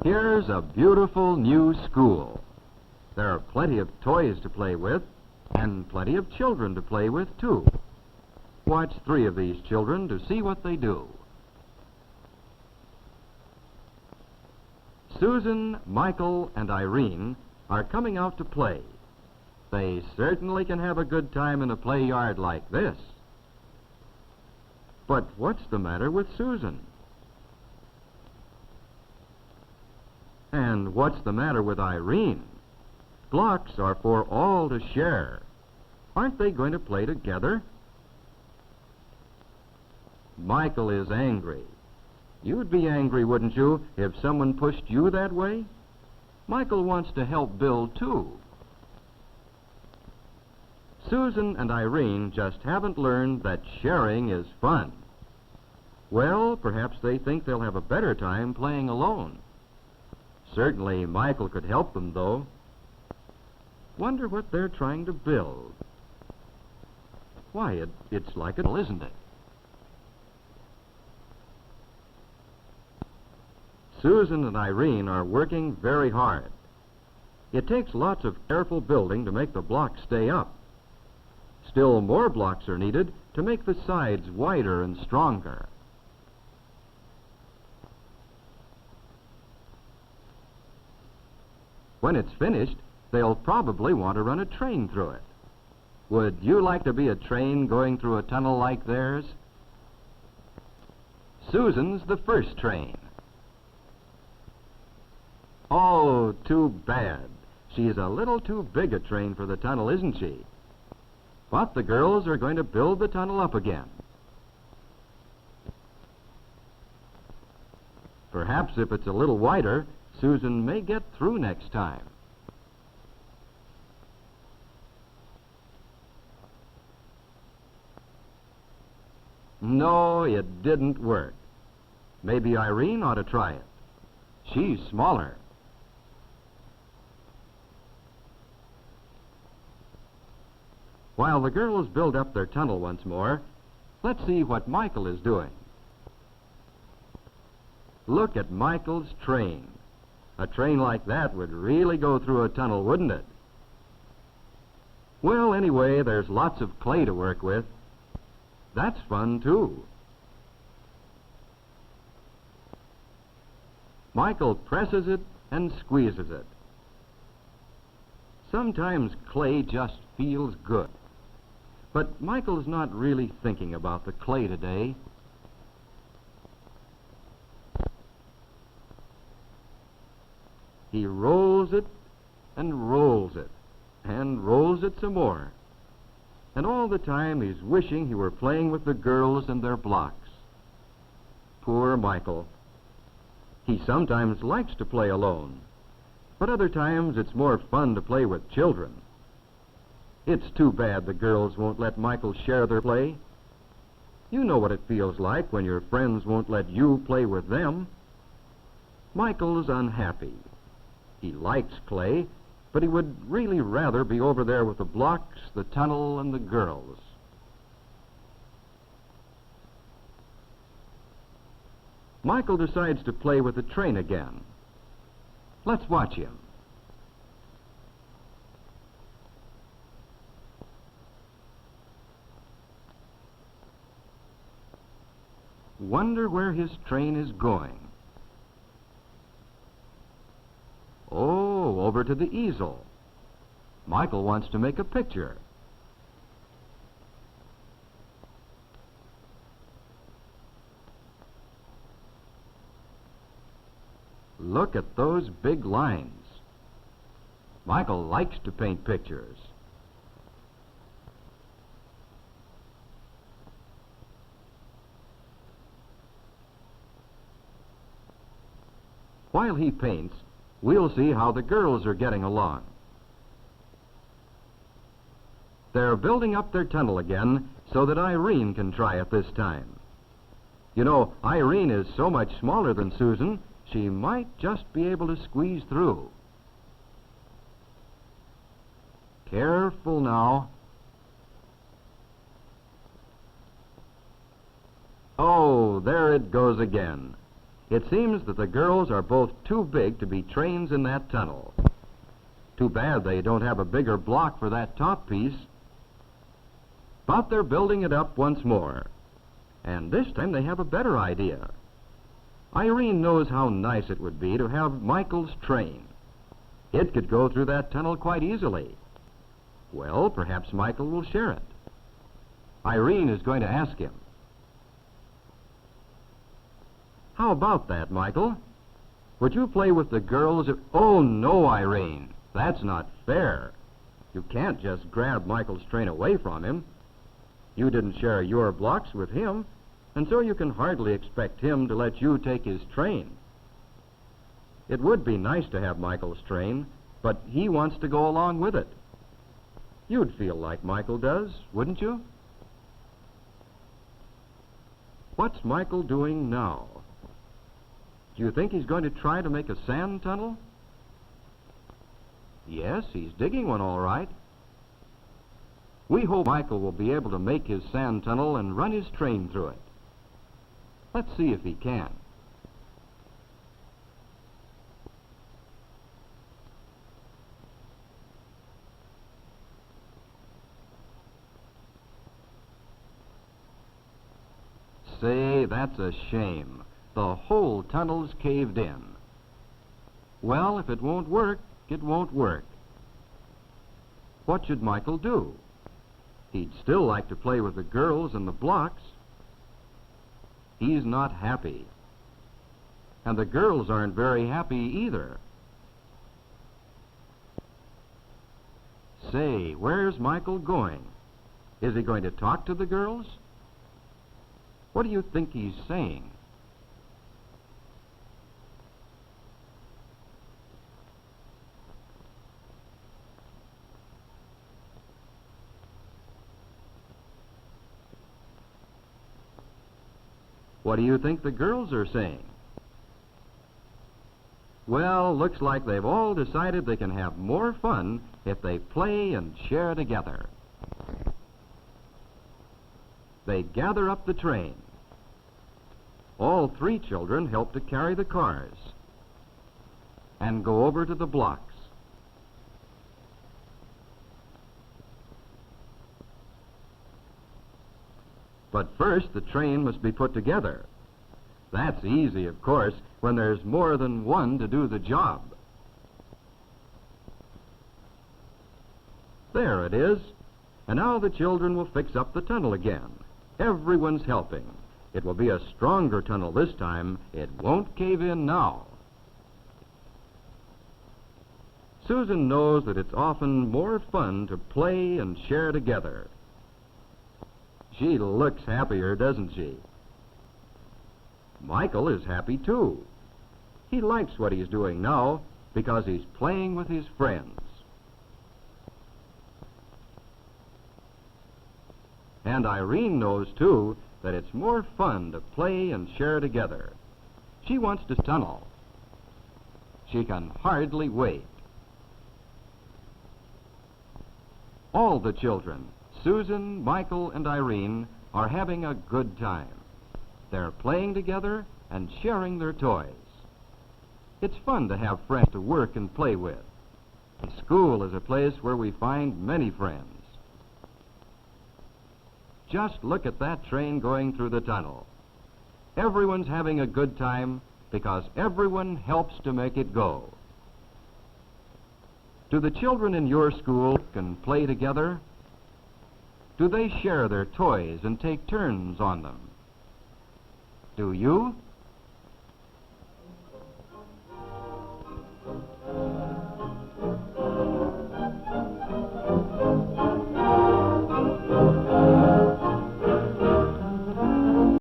Here's a beautiful new school. There are plenty of toys to play with, and plenty of children to play with, too. Watch 3 of these children to see what they do. Susan, Michael, and Irene are coming out to play. They certainly can have a good time in a play yard like this. But what's the matter with Susan? And what's the matter with Irene? Blocks are for all to share. Aren't they going to play together? Michael is angry. You'd be angry, wouldn't you, if someone pushed you that way? Michael wants to help Bill, too. Susan and Irene just haven't learned that sharing is fun. Well, perhaps they think they'll have a better time playing alone. Certainly, Michael could help them, though. Wonder what they're trying to build. Why, it's like a, isn't it? Susan and Irene are working very hard. It takes lots of careful building to make the blocks stay up. Still more blocks are needed to make the sides wider and stronger. When it's finished, they'll probably want to run a train through it. Would you like to be a train going through a tunnel like theirs? Susan's the first train. Oh, too bad. She's a little too big a train for the tunnel, isn't she? But the girls are going to build the tunnel up again. Perhaps if it's a little wider, Susan may get through next time. No, it didn't work. Maybe Irene ought to try it. She's smaller. While the girls build up their tunnel once more, let's see what Michael is doing. Look at Michael's train. A train like that would really go through a tunnel, wouldn't it? Well, anyway, there's lots of clay to work with. That's fun, too. Michael presses it and squeezes it. Sometimes clay just feels good. But Michael's not really thinking about the clay today. He rolls it and rolls it and rolls it some more. And all the time he's wishing he were playing with the girls and their blocks. Poor Michael. He sometimes likes to play alone, but other times it's more fun to play with children. It's too bad the girls won't let Michael share their play. You know what it feels like when your friends won't let you play with them. Michael's unhappy. He likes clay, but he would really rather be over there with the blocks, the tunnel, and the girls. Michael decides to play with the train again. Let's watch him. Wonder where his train is going. Oh, over to the easel. Michael wants to make a picture. Look at those big lines. Michael likes to paint pictures. While he paints, we'll see how the girls are getting along. They're building up their tunnel again so that Irene can try it this time. You know, Irene is so much smaller than Susan, she might just be able to squeeze through. Careful now. Oh, there it goes again. It seems that the girls are both too big to be trains in that tunnel. Too bad they don't have a bigger block for that top piece. But they're building it up once more. And this time they have a better idea. Irene knows how nice it would be to have Michael's train. It could go through that tunnel quite easily. Well, perhaps Michael will share it. Irene is going to ask him. How about that, Michael? Would you play with the girls if... Oh, no, Irene. That's not fair. You can't just grab Michael's train away from him. You didn't share your blocks with him, and so you can hardly expect him to let you take his train. It would be nice to have Michael's train, but he wants to go along with it. You'd feel like Michael does, wouldn't you? What's Michael doing now? Do you think he's going to try to make a sand tunnel? Yes, he's digging one all right. We hope Michael will be able to make his sand tunnel and run his train through it. Let's see if he can. Say, that's a shame. The whole tunnel's caved in. Well, if it won't work, it won't work. What should Michael do? He'd still like to play with the girls and the blocks. He's not happy. And the girls aren't very happy either. Say, where's Michael going? Is he going to talk to the girls? What do you think he's saying? What do you think the girls are saying? Well, looks like they've all decided they can have more fun if they play and share together. They gather up the train. All three children help to carry the cars and go over to the blocks. But first, the train must be put together. That's easy, of course, when there's more than one to do the job. There it is. And now the children will fix up the tunnel again. Everyone's helping. It will be a stronger tunnel this time. It won't cave in now. Susan knows that it's often more fun to play and share together. She looks happier, doesn't she? Michael is happy, too. He likes what he's doing now because he's playing with his friends. And Irene knows, too, that it's more fun to play and share together. She wants to tunnel. She can hardly wait. All the children, Susan, Michael, and Irene, are having a good time. They're playing together and sharing their toys. It's fun to have friends to work and play with. And school is a place where we find many friends. Just look at that train going through the tunnel. Everyone's having a good time because everyone helps to make it go. Do the children in your school can play together? Do they share their toys and take turns on them? Do you?